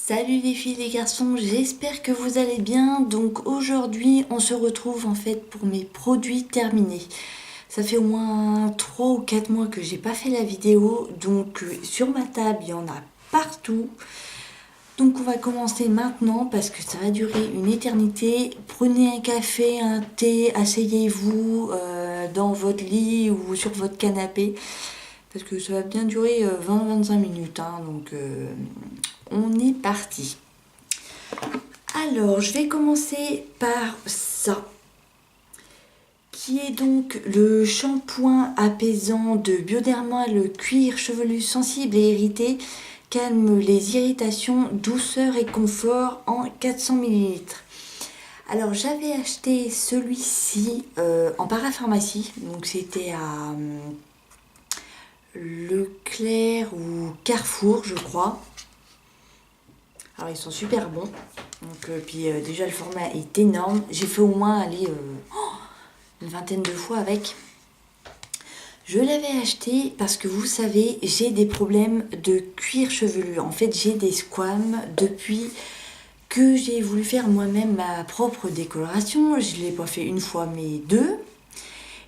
Salut les filles, les garçons, j'espère que vous allez bien. Donc aujourd'hui, on se retrouve en fait pour mes produits terminés. Ça fait au moins 3 ou 4 mois que j'ai pas fait la vidéo, donc sur ma table, il y en a partout. Donc on va commencer maintenant parce que ça va durer une éternité. Prenez un café, un thé, asseyez-vous dans votre lit ou sur votre canapé. Parce que ça va bien durer 20-25 minutes, hein, donc on est parti. Alors, je vais commencer par ça, qui est donc le shampoing apaisant de Bioderma, le cuir chevelu sensible et irrité, calme les irritations, douceur et confort en 400 ml. Alors, j'avais acheté celui-ci en parapharmacie, donc c'était à Leclerc ou Carrefour, je crois. Alors, ils sont super bons. Donc, déjà, le format est énorme. J'ai fait au moins une vingtaine de fois avec. Je l'avais acheté parce que vous savez, j'ai des problèmes de cuir chevelu. En fait, j'ai des squames depuis que j'ai voulu faire moi-même ma propre décoloration. Je ne l'ai pas fait une fois, mais deux.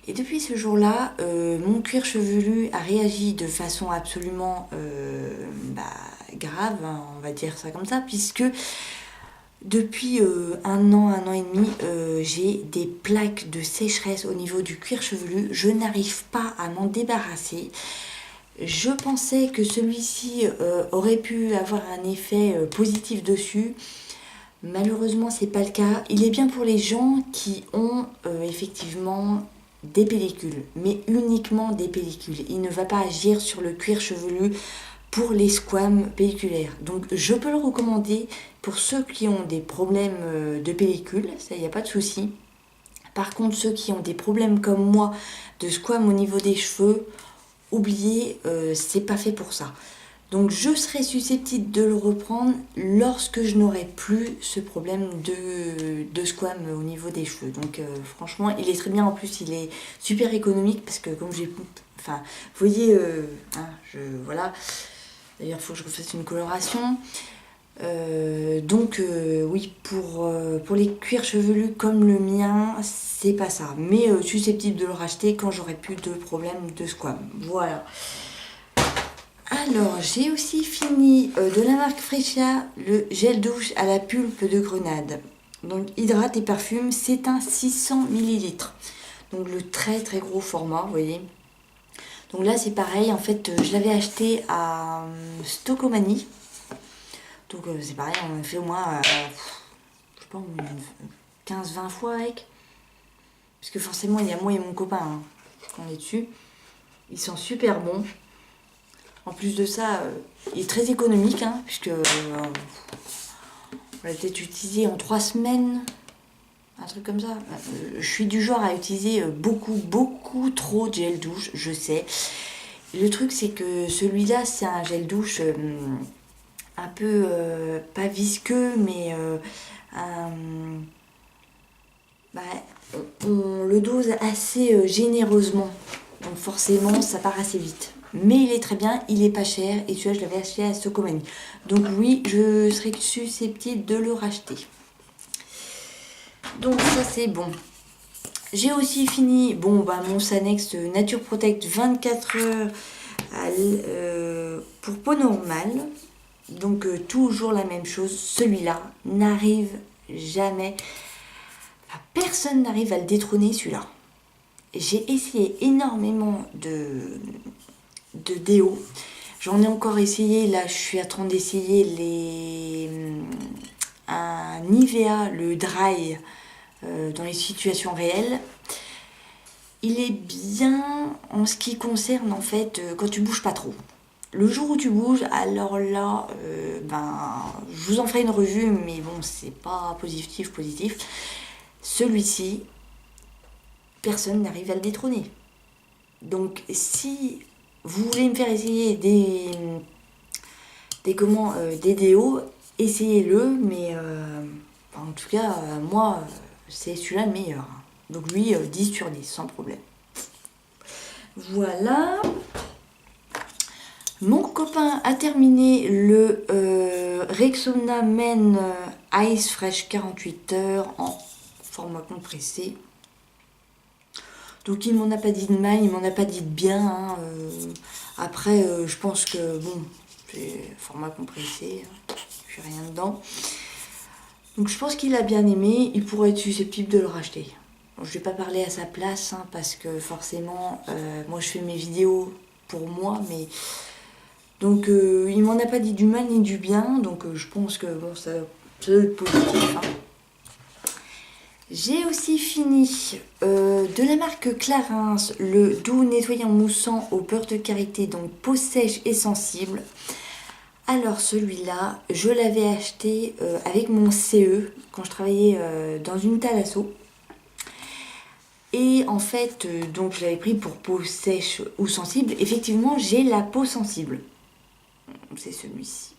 Et depuis ce jour-là, mon cuir chevelu a réagi de façon absolument grave, hein, on va dire ça comme ça, puisque depuis un an et demi, j'ai des plaques de sécheresse au niveau du cuir chevelu. Je n'arrive pas à m'en débarrasser. Je pensais que celui-ci aurait pu avoir un effet positif dessus. Malheureusement, c'est pas le cas. Il est bien pour les gens qui ont effectivement des pellicules, mais uniquement des pellicules. Il ne va pas agir sur le cuir chevelu pour les squames pelliculaires. Donc je peux le recommander pour ceux qui ont des problèmes de pellicule, ça il n'y a pas de souci. Par contre, ceux qui ont des problèmes comme moi de squames au niveau des cheveux, oubliez, c'est pas fait pour ça. Donc je serai susceptible de le reprendre lorsque je n'aurai plus ce problème de squam au niveau des cheveux. Donc franchement, il est très bien. En plus, il est super économique parce que comme j'ai... Enfin, vous voyez, voilà. D'ailleurs, il faut que je refasse une coloration. Oui, pour les cuirs chevelus comme le mien, c'est pas ça. Mais susceptible de le racheter quand j'aurai plus de problème de squam. Voilà. Alors, j'ai aussi fini de la marque Frescia, le gel douche à la pulpe de grenade. Donc, hydrate et parfume, c'est un 600 ml. Donc, le très très gros format, vous voyez. Donc là, c'est pareil, en fait, je l'avais acheté à Stocomanie. Donc, c'est pareil, on a fait au moins, je sais pas, 15-20 fois avec. Parce que forcément, il y a moi et mon copain hein, qu'on est dessus. Ils sont super bons. En plus de ça, il est très économique, hein, puisque on l'a peut-être utilisé en 3 semaines, un truc comme ça. Je suis du genre à utiliser beaucoup trop de gel douche, je sais. Le truc, c'est que celui-là, c'est un gel douche un peu, pas visqueux, mais on le dose assez généreusement. Donc forcément, ça part assez vite. Mais il est très bien, il est pas cher et celui-là je l'avais acheté à Stocomanie. Donc oui, je serais susceptible de le racheter. Donc ça c'est bon. J'ai aussi fini mon Sanex Nature Protect 24 heures pour peau normale. Donc toujours la même chose. Celui-là n'arrive jamais. Enfin, personne n'arrive à le détrôner celui-là. J'ai essayé énormément de déo. J'en ai encore essayé, là je suis en train d'essayer un Nivea, le dry, dans les situations réelles. Il est bien en ce qui concerne en fait quand tu bouges pas trop. Le jour où tu bouges, alors là, je vous en ferai une revue, mais bon, c'est pas positif. Celui-ci, personne n'arrive à le détrôner. Donc si vous voulez me faire essayer des déos, essayez-le, mais en tout cas, moi, c'est celui-là le meilleur. Donc lui, 10 sur 10, sans problème. Voilà. Mon copain a terminé le Rexona Men Ice Fresh 48 heures en format compressé. Donc il m'en a pas dit de mal, il m'en a pas dit de bien. Hein. Après, je pense que bon, c'est format compressé, je fais rien dedans. Donc je pense qu'il a bien aimé, il pourrait être susceptible de le racheter. Bon, je vais pas parler à sa place, hein, parce que forcément, moi je fais mes vidéos pour moi, mais donc il m'en a pas dit du mal ni du bien, donc je pense que bon, ça doit être positif. Hein. J'ai aussi fini de la marque Clarins le doux nettoyant moussant au beurre de karité, donc peau sèche et sensible. Alors celui-là, je l'avais acheté avec mon CE quand je travaillais dans une thalasso. Et en fait, donc je l'avais pris pour peau sèche ou sensible. Effectivement, j'ai la peau sensible. C'est celui-ci.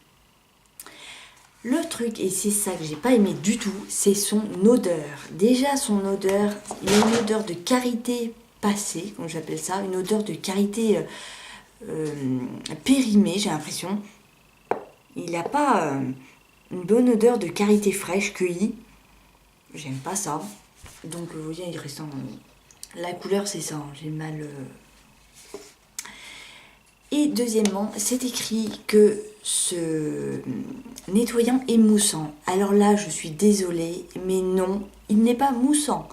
Le truc, et c'est ça que j'ai pas aimé du tout, c'est son odeur. Déjà son odeur, il y a une odeur de karité passée, comme j'appelle ça, une odeur de karité périmée, j'ai l'impression. Il n'a pas une bonne odeur de karité fraîche cueillie. J'aime pas ça. Donc vous voyez, il reste en... La couleur c'est ça, j'ai mal... Et deuxièmement, c'est écrit que ce nettoyant est moussant. Alors là, je suis désolée, mais non, il n'est pas moussant.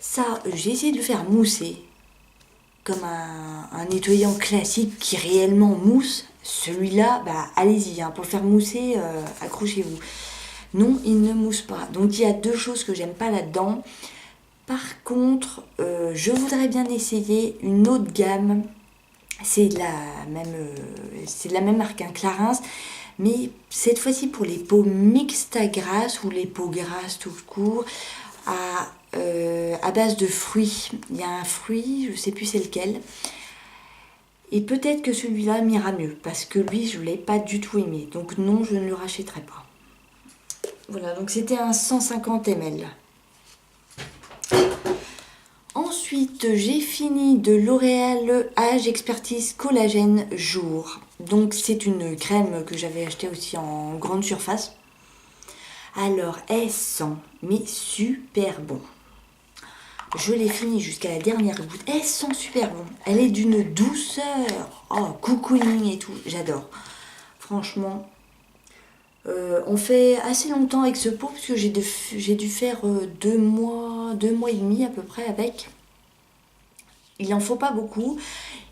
Ça, j'ai essayé de le faire mousser, comme un nettoyant classique qui réellement mousse. Celui-là, bah allez-y, hein, pour le faire mousser, accrochez-vous. Non, il ne mousse pas. Donc il y a deux choses que j'aime pas là-dedans. Par contre, je voudrais bien essayer une autre gamme. C'est de la même marque, hein, Clarins, mais cette fois-ci pour les peaux mixtes à grasse ou les peaux grasses tout court, à base de fruits. Il y a un fruit, je ne sais plus c'est lequel. Et peut-être que celui-là m'ira mieux, parce que lui, je ne l'ai pas du tout aimé. Donc non, je ne le rachèterai pas. Voilà, donc c'était un 150 ml. Ensuite, j'ai fini de L'Oréal Age Expertise Collagène Jour. Donc c'est une crème que j'avais achetée aussi en grande surface. Alors, elle sent, mais super bon. Je l'ai fini jusqu'à la dernière goutte. Elle sent super bon. Elle est d'une douceur. Oh, cocooning et tout. J'adore. Franchement, on fait assez longtemps avec ce pot parce que j'ai dû faire 2 mois et demi à peu près avec. Il n'en faut pas beaucoup.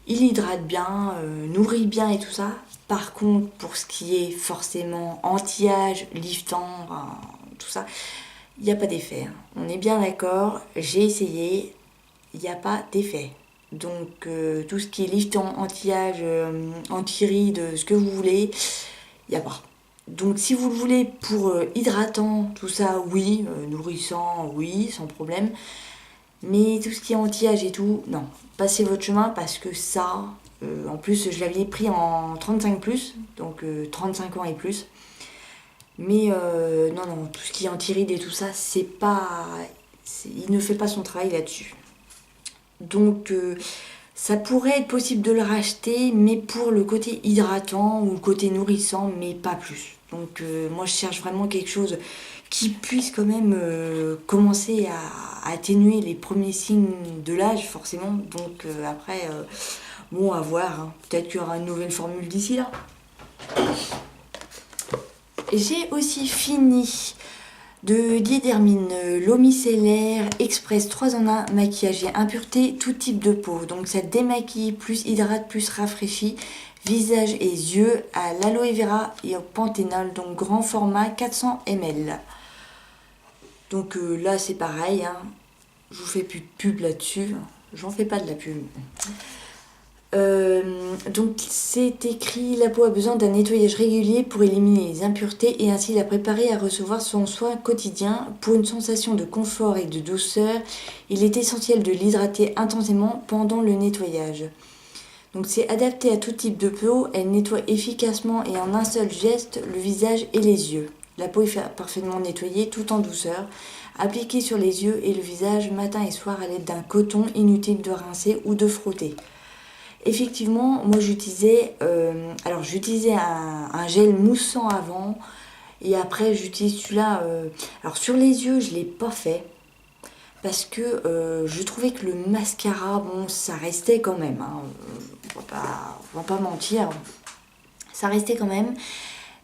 Il hydrate bien, nourrit bien et tout ça. Par contre, pour ce qui est forcément anti-âge, liftant, tout ça, il n'y a pas d'effet. Hein. On est bien d'accord, j'ai essayé, il n'y a pas d'effet. Donc tout ce qui est liftant, anti-âge, anti-rides, ce que vous voulez, il n'y a pas. Donc si vous le voulez pour hydratant, tout ça, oui, nourrissant, oui, sans problème. Mais tout ce qui est anti-âge et tout, non. Passez votre chemin parce que ça, en plus je l'avais pris en 35+, donc 35 ans et plus. Mais non, tout ce qui est anti-rides et tout ça, c'est pas... il ne fait pas son travail là-dessus. Donc ça pourrait être possible de le racheter, mais pour le côté hydratant ou le côté nourrissant, mais pas plus. Donc moi je cherche vraiment quelque chose qui puisse quand même commencer à atténuer les premiers signes de l'âge forcément. Donc après, bon à voir, hein. Peut-être qu'il y aura une nouvelle formule d'ici là. J'ai aussi fini de Diedermine l'eau micellaire express 3 en 1 maquillage et impureté tout type de peau. Donc ça démaquille, plus hydrate, plus rafraîchit visage et yeux à l'aloe vera et au panthénol, donc grand format 400 ml. Donc là c'est pareil, hein. Je vous fais plus de pub là-dessus, j'en fais pas de la pub. Donc c'est écrit: la peau a besoin d'un nettoyage régulier pour éliminer les impuretés et ainsi la préparer à recevoir son soin quotidien. Pour une sensation de confort et de douceur, il est essentiel de l'hydrater intensément pendant le nettoyage. Donc c'est adapté à tout type de peau, elle nettoie efficacement et en un seul geste le visage et les yeux. La peau est parfaitement nettoyée tout en douceur. Appliquée sur les yeux et le visage matin et soir à l'aide d'un coton, inutile de rincer ou de frotter. effectivement, moi j'utilisais un gel moussant avant et après j'utilise celui-là. Alors sur les yeux, je ne l'ai pas fait parce que je trouvais que le mascara, bon, ça restait quand même. Hein, on va pas mentir, ça restait quand même.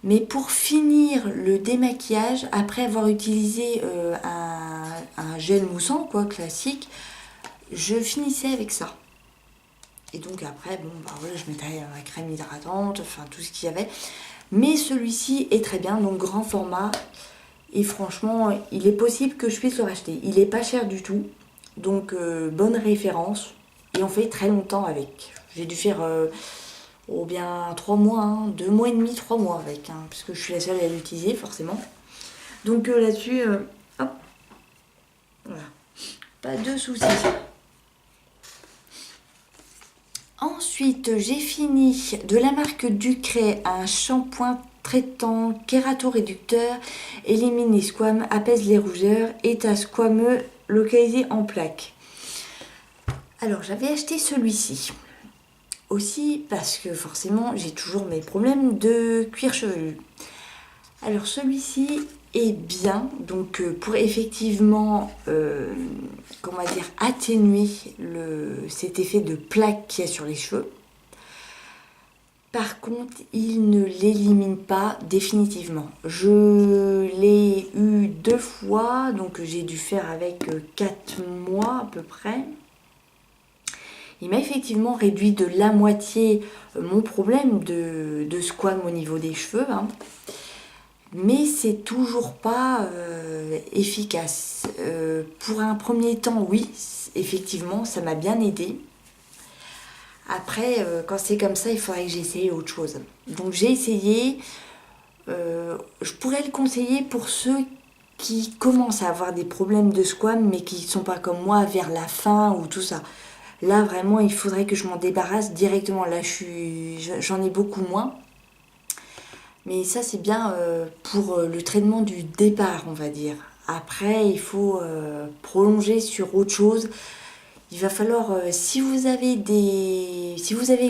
Mais pour finir le démaquillage, après avoir utilisé un gel moussant, quoi, classique, je finissais avec ça. Et donc après, bon, bah voilà, je mettais la crème hydratante, enfin tout ce qu'il y avait. Mais celui-ci est très bien, donc grand format. Et franchement, il est possible que je puisse le racheter. Il n'est pas cher du tout, donc bonne référence. Et on fait très longtemps avec. J'ai dû faire bien 3 mois, hein, 2 mois et demi, 3 mois avec, hein, parce que je suis la seule à l'utiliser forcément. Donc là-dessus, hop, voilà, pas de soucis. Ensuite, j'ai fini de la marque Ducray un shampoing traitant kératoréducteur, élimine les squames, apaise les rougeurs, état squameux localisé en plaques. Alors, j'avais acheté celui-ci aussi parce que forcément, j'ai toujours mes problèmes de cuir chevelu. Alors, celui-ci est bien, donc pour effectivement comment dire, atténuer cet effet de plaque qu'il y a sur les cheveux. Par contre, il ne l'élimine pas définitivement. Je l'ai eu 2 fois, donc j'ai dû faire avec 4 mois à peu près. Il m'a effectivement réduit de la moitié mon problème de squam au niveau des cheveux, hein. Mais c'est toujours pas efficace. Pour un premier temps, oui, effectivement, ça m'a bien aidé. Après, quand c'est comme ça, il faudrait que j'essaye autre chose. Donc j'ai essayé. Je pourrais le conseiller pour ceux qui commencent à avoir des problèmes de squam, mais qui ne sont pas comme moi vers la fin ou tout ça. Là, vraiment, il faudrait que je m'en débarrasse directement. Là, j'en ai beaucoup moins. Mais ça, c'est bien pour le traitement du départ, on va dire. Après, il faut prolonger sur autre chose. Il va falloir, si vous avez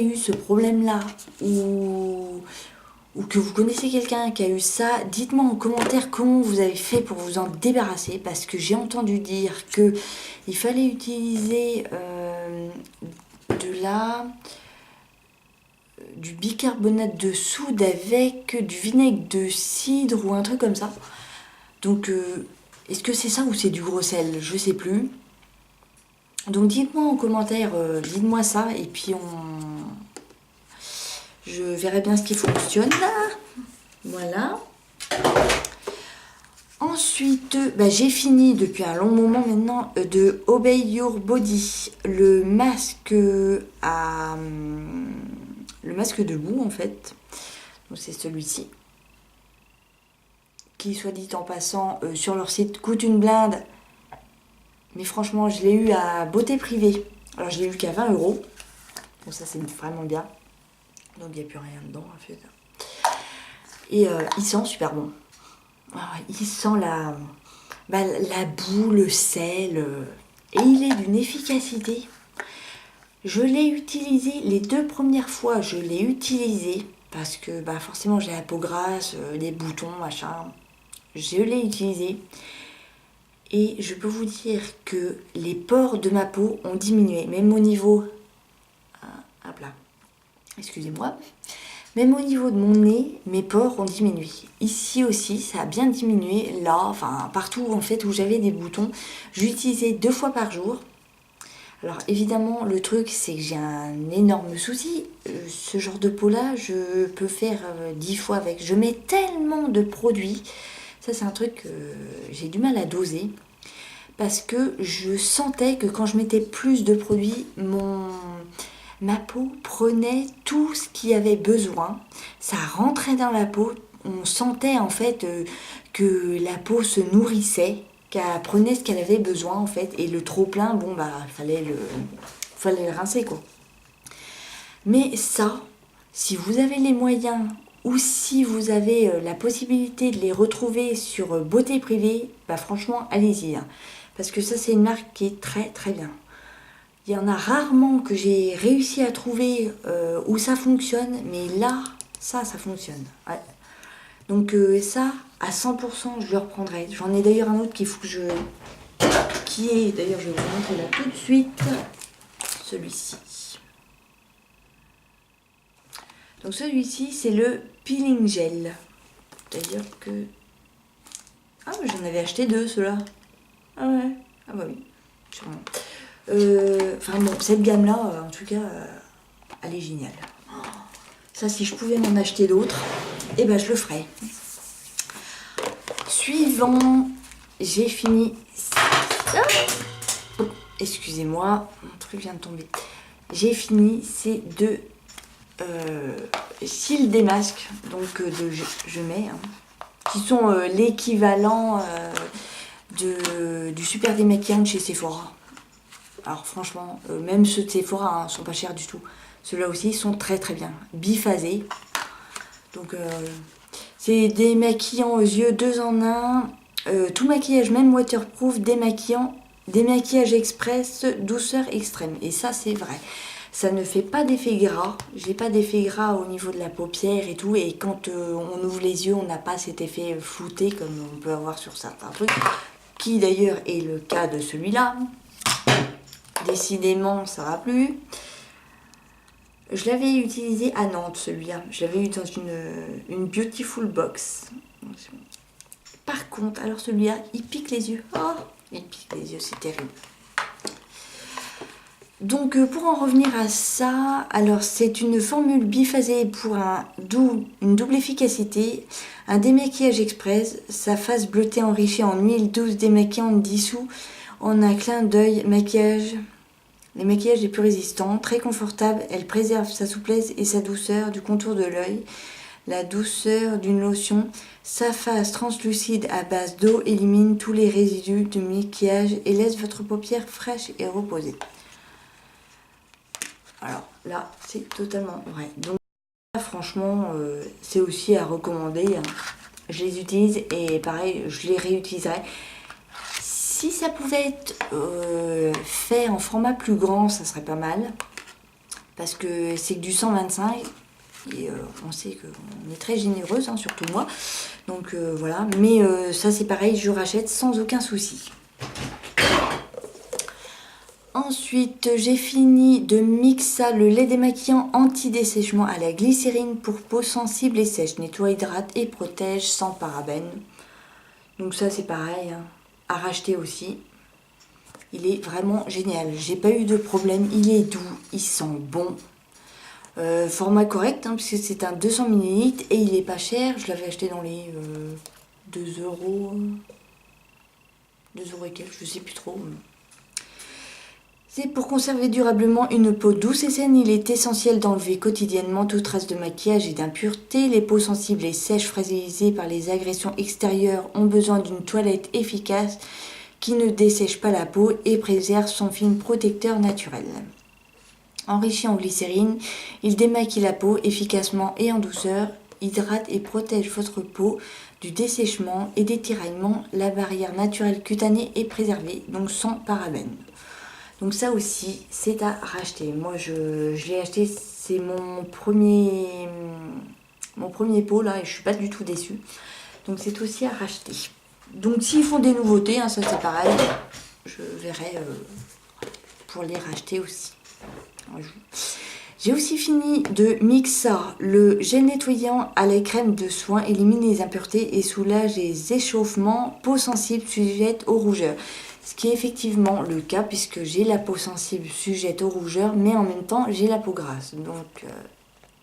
eu ce problème-là, ou que vous connaissez quelqu'un qui a eu ça, dites-moi en commentaire comment vous avez fait pour vous en débarrasser. Parce que j'ai entendu dire qu'il fallait utiliser du bicarbonate de soude avec du vinaigre de cidre ou un truc comme ça. Donc, est-ce que c'est ça ou c'est du gros sel? Je sais plus. Donc, dites-moi en commentaire, dites-moi ça et puis je verrai bien ce qui fonctionne là. Voilà. Ensuite, j'ai fini depuis un long moment maintenant de Obey Your Body, le masque de boue en fait. Donc c'est celui-ci. Qui, soit dit en passant, sur leur site coûte une blinde. Mais franchement, je l'ai eu à beauté privée. Alors je l'ai eu qu'à 20 €. Donc ça c'est vraiment bien. Donc il n'y a plus rien dedans en fait. Et il sent super bon. Alors, il sent la boue, le sel. Et il est d'une efficacité. Je l'ai utilisé les 2 premières fois. Je l'ai utilisé parce que forcément j'ai la peau grasse, des boutons, machin. Je l'ai utilisé. Et je peux vous dire que les pores de ma peau ont diminué. Même au niveau... hop là. Excusez-moi. Même au niveau de mon nez, mes pores ont diminué. Ici aussi, ça a bien diminué. Là, enfin partout en fait où j'avais des boutons, j'utilisais 2 fois par jour. Alors évidemment, le truc, c'est que j'ai un énorme souci. Ce genre de peau-là, je peux faire 10 fois avec. Je mets tellement de produits. Ça, c'est un truc que j'ai du mal à doser. Parce que je sentais que quand je mettais plus de produits, ma peau prenait tout ce qu'il y avait besoin. Ça rentrait dans la peau. On sentait en fait que la peau se nourrissait, qu'elle prenait ce qu'elle avait besoin en fait. Et le trop plein, fallait le rincer quoi. Mais ça, si vous avez les moyens ou si vous avez la possibilité de les retrouver sur Beauté Privée, franchement allez-y. Hein. Parce que ça c'est une marque qui est très très bien. Il y en a rarement que j'ai réussi à trouver où ça fonctionne, mais là, ça fonctionne. Ouais. Donc ça, à 100%, je le reprendrai. J'en ai d'ailleurs un autre qu'il faut que je... Qui est, d'ailleurs, je vais vous montrer là tout de suite. Celui-ci. Donc celui-ci, c'est le peeling gel. D'ailleurs que... Ah, mais j'en avais acheté 2, ceux-là. Ah ouais. Ah bah oui, sûrement. Enfin bon, cette gamme-là, en tout cas, elle est géniale. Ça, si je pouvais m'en acheter d'autres, eh ben je le ferais. Suivant, j'ai fini. Oh, excusez-moi, mon truc vient de tomber. J'ai fini ces deux cils démasques, donc de je mets, hein, qui sont l'équivalent du super démaquillant de chez Sephora. Alors franchement, même ceux de Sephora sont pas chers du tout. Ceux-là aussi sont très très bien, biphasés. Donc c'est démaquillant aux yeux 2 en 1. Tout maquillage, même waterproof, démaquillage express, douceur extrême. Et ça c'est vrai. Ça ne fait pas d'effet gras. J'ai pas d'effet gras au niveau de la paupière et tout. Et quand on ouvre les yeux, on n'a pas cet effet flouté comme on peut avoir sur certains trucs. Qui d'ailleurs est le cas de celui-là. Décidément, ça va plus. Je l'avais utilisé à Nantes, celui-là. Je l'avais eu dans une Beautiful Box. Par contre, alors celui-là, il pique les yeux. Oh, il pique les yeux, c'est terrible. Donc, pour en revenir à ça, alors c'est une formule biphasée pour une double efficacité. Un démaquillage express, sa face bleutée enrichie en huile douce démaquillante dissout en un clin d'œil maquillage. Les maquillages les plus résistants, très confortable, elle préserve sa souplesse et sa douceur du contour de l'œil, la douceur d'une lotion. Sa face translucide à base d'eau élimine tous les résidus de maquillage et laisse votre paupière fraîche et reposée. Alors là, c'est totalement vrai. Donc là, franchement, c'est aussi à recommander. Je les utilise et pareil, je les réutiliserai. Si ça pouvait être fait en format plus grand, ça serait pas mal. Parce que c'est que du 125. Et on sait qu'on est très généreuse, hein, surtout moi. Donc voilà. Mais ça c'est pareil, je rachète sans aucun souci. Ensuite, j'ai fini de Mixa le lait démaquillant anti-dessèchement à la glycérine pour peau sensible et sèche. Nettoie, hydrate et protège sans parabènes. Donc ça c'est pareil, hein, à racheter aussi. Il est vraiment génial. J'ai pas eu de problème. Il est doux, il sent bon. Format correct, hein, puisque c'est un 200 ml et il est pas cher. Je l'avais acheté dans les 2 euros. 2 euros et quelques, je sais plus trop. C'est pour conserver durablement une peau douce et saine. Il est essentiel d'enlever quotidiennement toute trace de maquillage et d'impureté. Les peaux sensibles et sèches fragilisées par les agressions extérieures ont besoin d'une toilette efficace qui ne dessèche pas la peau et préserve son film protecteur naturel. Enrichi en glycérine, il démaquille la peau efficacement et en douceur, hydrate et protège votre peau du dessèchement et des tiraillements. La barrière naturelle cutanée est préservée, donc sans parabènes. Donc ça aussi, c'est à racheter. Moi, je l'ai acheté, c'est mon premier pot là, et je suis pas du tout déçue. Donc c'est aussi à racheter. Donc s'ils font des nouveautés, hein, ça c'est pareil, je verrai pour les racheter aussi. J'ai aussi fini de Mixa le gel nettoyant à la crème de soin, élimine les impuretés et soulage les échauffements. Peau sensible sujette aux rougeurs. Ce qui est effectivement le cas puisque j'ai la peau sensible sujette aux rougeurs, mais en même temps j'ai la peau grasse. Donc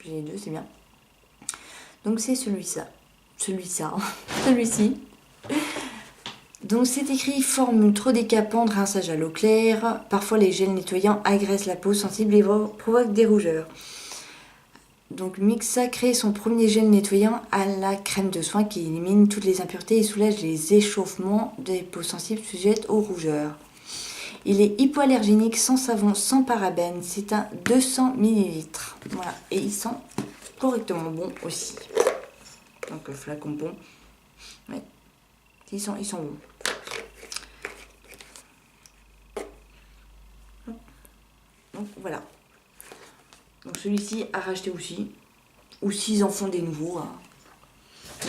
j'ai les deux, c'est bien. Donc c'est celui-ci. Donc c'est écrit formule trop décapante, rinçage à l'eau claire. Parfois les gels nettoyants agressent la peau sensible et provoquent des rougeurs. Donc Mixa crée son premier gel nettoyant à la crème de soin qui élimine toutes les impuretés et soulage les échauffements des peaux sensibles sujettes aux rougeurs. Il est hypoallergénique, sans savon, sans parabènes. C'est un 200 ml. Voilà, et il sent correctement bon aussi. Donc le flacon bon. Ouais. Ils sont bons. Donc voilà. Donc celui-ci à racheter aussi. Ou s'ils en font des nouveaux. Hein.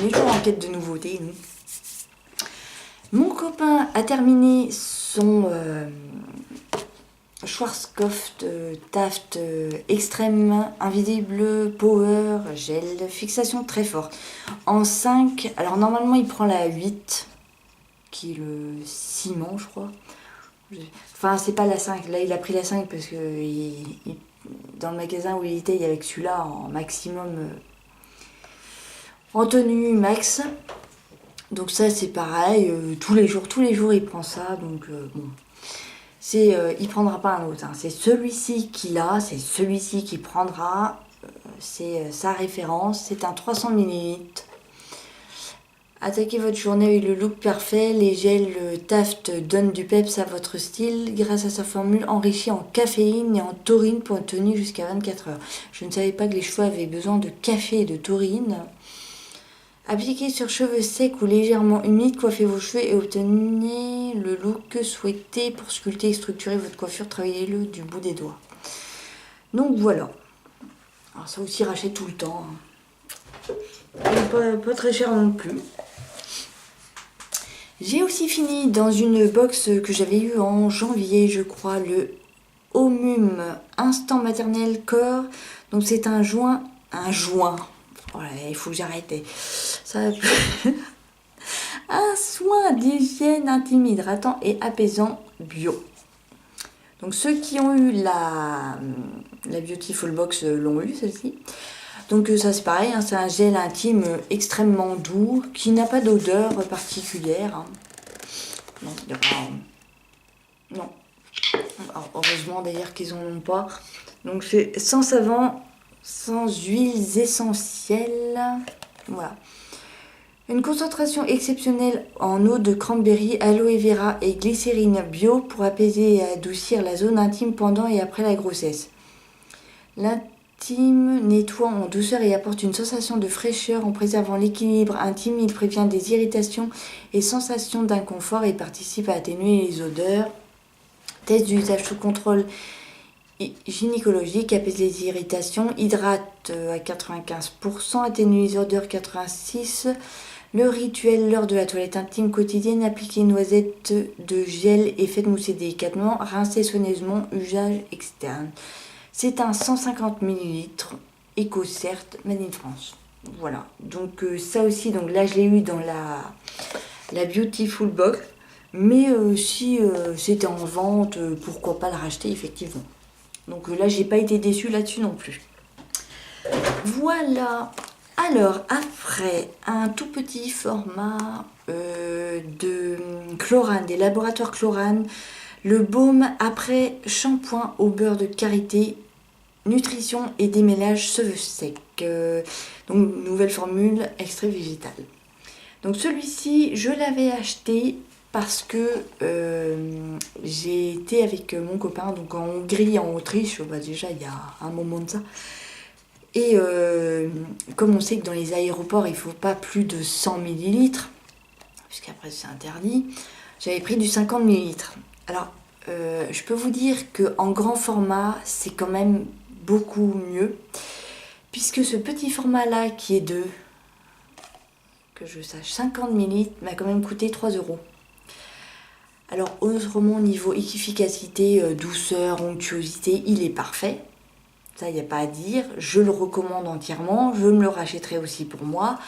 On est toujours en quête de nouveautés, nous. Mon copain a terminé son Schwarzkopf Taft Extrême Invisible Power Gel fixation très fort en 5. Alors normalement il prend la 8 qui est le ciment je crois. Enfin c'est pas la 5, là il a pris la 5 parce que dans le magasin où il était il y avait que celui-là en maximum en tenue max. Donc ça c'est pareil, tous les jours il prend ça, donc bon. Il prendra pas un autre, hein. C'est celui-ci qu'il a, c'est celui-ci qu'il prendra, c'est sa référence, c'est un 300 ml. Attaquez votre journée avec le look parfait, les gels Taft donnent du peps à votre style grâce à sa formule enrichie en caféine et en taurine pour une tenue jusqu'à 24 heures. Je ne savais pas que les cheveux avaient besoin de café et de taurine. Appliquez sur cheveux secs ou légèrement humides, coiffez vos cheveux et obtenez le look souhaité pour sculpter et structurer votre coiffure. Travaillez-le du bout des doigts. Donc voilà. Alors ça aussi rachète tout le temps. Hein. Pas très cher non plus. J'ai aussi fini dans une box que j'avais eue en janvier, je crois, le Omum Instant Maternel Corps. Donc c'est un joint. Voilà, il faut que j'arrête. Ça... Un soin d'hygiène intime, hydratant et apaisant bio. Donc ceux qui ont eu la Beautiful Box l'ont eu, celle-ci. Donc ça c'est pareil, hein, c'est un gel intime extrêmement doux, qui n'a pas d'odeur particulière. Hein. Non, il n'y a pas... Non. Alors, heureusement d'ailleurs qu'ils n'en ont pas. Donc c'est sans savon, sans huiles essentielles. Voilà. Une concentration exceptionnelle en eau de cranberry, aloe vera et glycérine bio pour apaiser et adoucir la zone intime pendant et après la grossesse. L'intime nettoie en douceur et apporte une sensation de fraîcheur en préservant l'équilibre intime. Il prévient des irritations et sensations d'inconfort et participe à atténuer les odeurs. Test d'usage sous contrôle gynécologique, apaise les irritations, hydrate à 95%, atténue les odeurs 86%. Le rituel lors de la toilette intime quotidienne, appliquez une noisette de gel et faites mousser délicatement, rincez soigneusement, usage externe. C'est un 150 ml, EcoCert, Made in France. Voilà, donc ça aussi, donc là je l'ai eu dans la Beautiful Box, mais si c'était en vente, pourquoi pas le racheter effectivement. Donc là j'ai pas été déçue là-dessus non plus. Voilà. Alors, après, un tout petit format de Chlorane, des laboratoires Chlorane, le baume après shampoing au beurre de karité, nutrition et démêlage cheveux secs. Donc, nouvelle formule, extrait végétal. Donc, celui-ci, je l'avais acheté parce que j'ai été avec mon copain donc en Hongrie, en Autriche, bah, déjà il y a un moment de ça. Et comme on sait que dans les aéroports, il ne faut pas plus de 100 ml, puisqu'après c'est interdit, j'avais pris du 50 ml. Alors, je peux vous dire qu'en grand format, c'est quand même beaucoup mieux, puisque ce petit format-là, qui est de, que je sache, 50 ml, m'a quand même coûté 3 €. Alors, autrement, niveau efficacité, douceur, onctuosité, il est parfait. Ça, il n'y a pas à dire. Je le recommande entièrement. Je me le rachèterai aussi pour moi.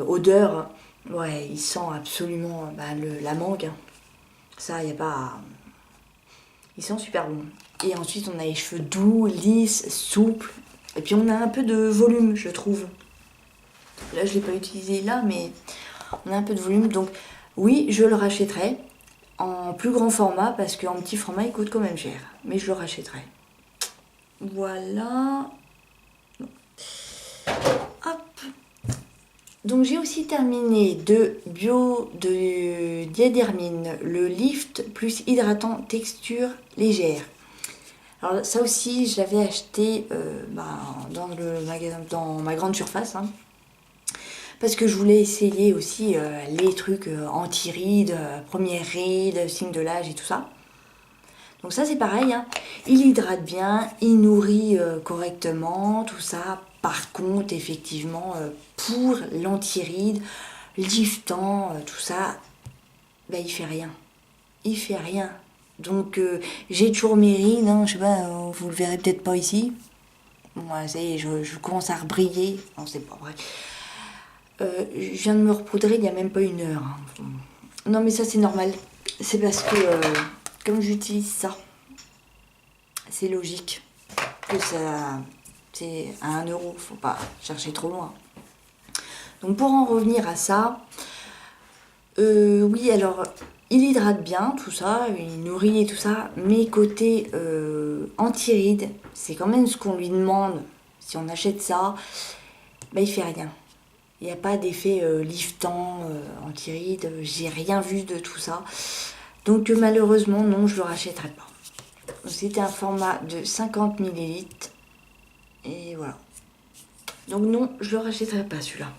Odeur, ouais, il sent absolument la mangue. Ça, il n'y a pas à... Il sent super bon. Et ensuite, on a les cheveux doux, lisses, souples. Et puis, on a un peu de volume, je trouve. Là, je ne l'ai pas utilisé là, mais on a un peu de volume. Donc, oui, je le rachèterai en plus grand format parce qu'en petit format, il coûte quand même cher. Mais je le rachèterai. Voilà. Hop. Donc j'ai aussi terminé de Diadermine, le lift plus hydratant texture légère. Alors ça aussi je l'avais acheté dans le magasin, dans ma grande surface. Hein, parce que je voulais essayer aussi les trucs anti-rides, première ride, signe de l'âge et tout ça. Donc ça c'est pareil, hein. Il hydrate bien, il nourrit correctement, tout ça. Par contre, effectivement, pour l'anti-rides, liftant, tout ça, bah, il fait rien. Il fait rien. Donc j'ai toujours mes rides, hein, je sais pas, vous le verrez peut-être pas ici. Moi, ça y est, je commence à rebriller. Non, c'est pas vrai. Je viens de me repoudrer il y a même pas 1 heure. Hein. Non, mais ça c'est normal. C'est parce que comme j'utilise ça, c'est logique que ça, c'est à 1 euro. Faut pas chercher trop loin. Donc pour en revenir à ça, oui, alors il hydrate bien, tout ça, il nourrit et tout ça, mais côté anti-rides, c'est quand même ce qu'on lui demande. Si on achète ça, bah, il fait rien. Il n'y a pas d'effet liftant, anti-rides, j'ai rien vu de tout ça. Donc malheureusement, non, je ne le rachèterai pas. C'était un format de 50 ml. Et voilà. Donc non, je ne le rachèterai pas celui-là.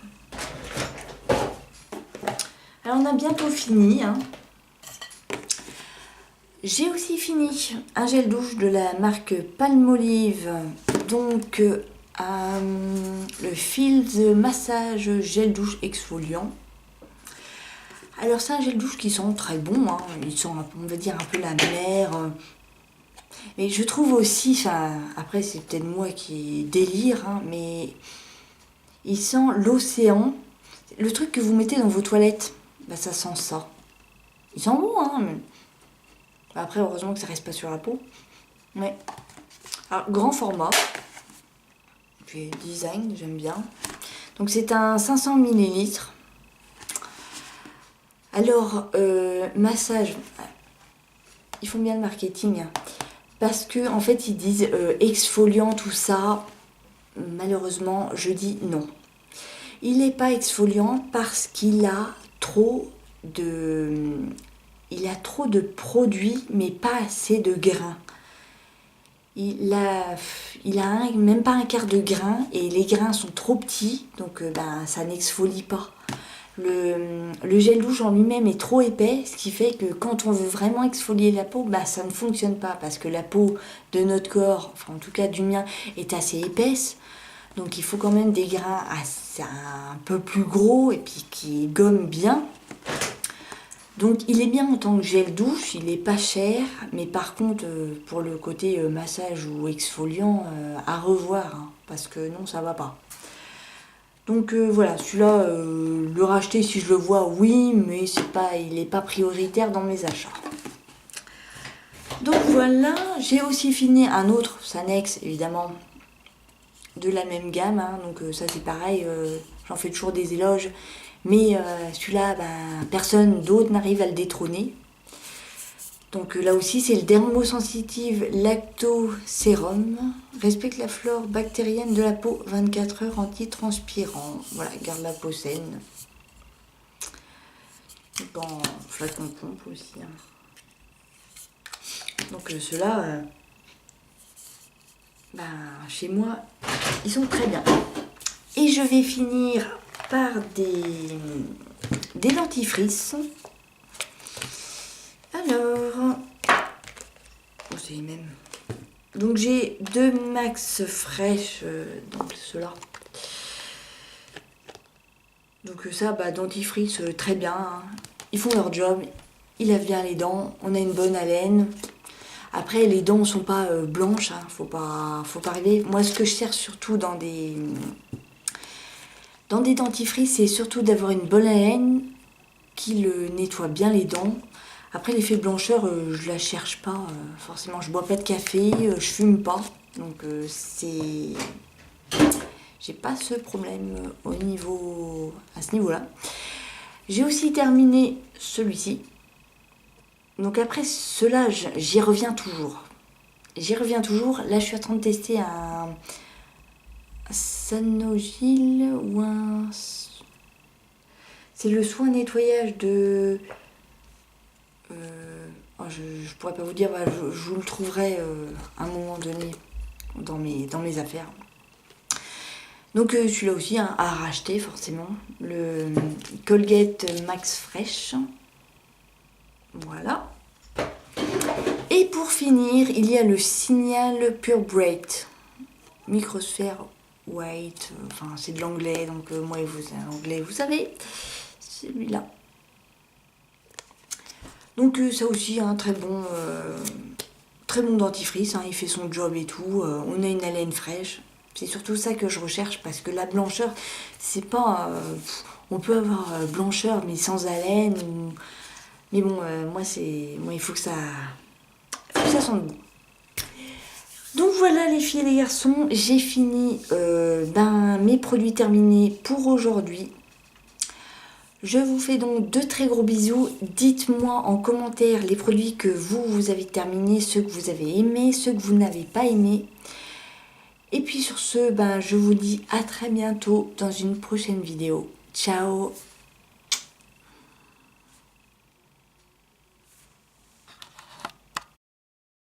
Alors on a bientôt fini. Hein. J'ai aussi fini un gel douche de la marque Palmolive. Donc le Fields Massage Gel Douche Exfoliant. Alors c'est un gel douche qui sent très bon, hein. Il sent, on va dire, un peu la mer. Mais je trouve aussi, enfin, après c'est peut-être moi qui délire, hein, mais il sent l'océan. Le truc que vous mettez dans vos toilettes, bah, ça sent ça. Il sent bon, hein. Mais... Après, heureusement que ça reste pas sur la peau. Mais... Alors, grand format. Puis design, j'aime bien. Donc c'est un 500 ml. Alors, massage, ils font bien le marketing, hein, parce que en fait ils disent exfoliant, tout ça. Malheureusement, je dis non. Il n'est pas exfoliant parce qu'il a trop de produits, mais pas assez de grains. Il a même pas un quart de grain et les grains sont trop petits, donc ça n'exfolie pas. Le gel douche en lui-même est trop épais, ce qui fait que quand on veut vraiment exfolier la peau, ça ne fonctionne pas parce que la peau de notre corps, enfin en tout cas du mien, est assez épaisse. Donc il faut quand même des grains un peu plus gros et puis qui gomment bien. Donc il est bien en tant que gel douche, il est pas cher, mais par contre pour le côté massage ou exfoliant, à revoir, hein, parce que non, ça va pas. Donc voilà, celui-là, le racheter si je le vois, oui, mais il n'est pas prioritaire dans mes achats. Donc voilà, j'ai aussi fini un autre Sanex, évidemment, de la même gamme. Hein, donc ça c'est pareil, j'en fais toujours des éloges. Mais celui-là, personne d'autre n'arrive à le détrôner. Donc là aussi, c'est le Dermosensitive Lacto Sérum. Respecte la flore bactérienne de la peau, 24 heures anti-transpirant. Voilà, garde la peau saine. Donc en flacon pompe aussi. Hein. Donc ceux-là, chez moi, ils sont très bien. Et je vais finir par des dentifrices. Alors, c'est les mêmes. Donc j'ai 2 Max Fresh, donc ceux-là. Donc ça, dentifrice, très bien. Hein. Ils font leur job, ils lavent bien les dents, on a une bonne haleine. Après, les dents ne sont pas blanches, hein, faut pas rêver. Moi, ce que je cherche surtout dans des dentifrices, c'est surtout d'avoir une bonne haleine qui le nettoie bien les dents. Après, l'effet blancheur, je la cherche pas. Forcément, je bois pas de café, je fume pas. Donc, j'ai pas ce problème à ce niveau-là. J'ai aussi terminé celui-ci. Donc après, ceux-là, j'y reviens toujours. Là, je suis en train de tester un Sanogil ou un... C'est le soin nettoyage de... je pourrais pas vous dire, je vous le trouverai à un moment donné dans mes affaires. Donc celui-là aussi, hein, à racheter forcément. Le Colgate Max Fresh. Voilà. Et pour finir, il y a le Signal Pure Bright Microsphere White, enfin c'est de l'anglais, donc moi et vous, c'est un anglais, vous savez, celui-là. Donc ça aussi, un très bon dentifrice, hein, il fait son job et tout, on a une haleine fraîche. C'est surtout ça que je recherche, parce que la blancheur, c'est pas... on peut avoir blancheur, mais sans haleine, mais bon, moi il faut que ça sente bon. Donc voilà les filles et les garçons, j'ai fini mes produits terminés pour aujourd'hui. Je vous fais donc de très gros bisous. Dites-moi en commentaire les produits que vous avez terminés, ceux que vous avez aimés, ceux que vous n'avez pas aimés. Et puis sur ce, je vous dis à très bientôt dans une prochaine vidéo. Ciao!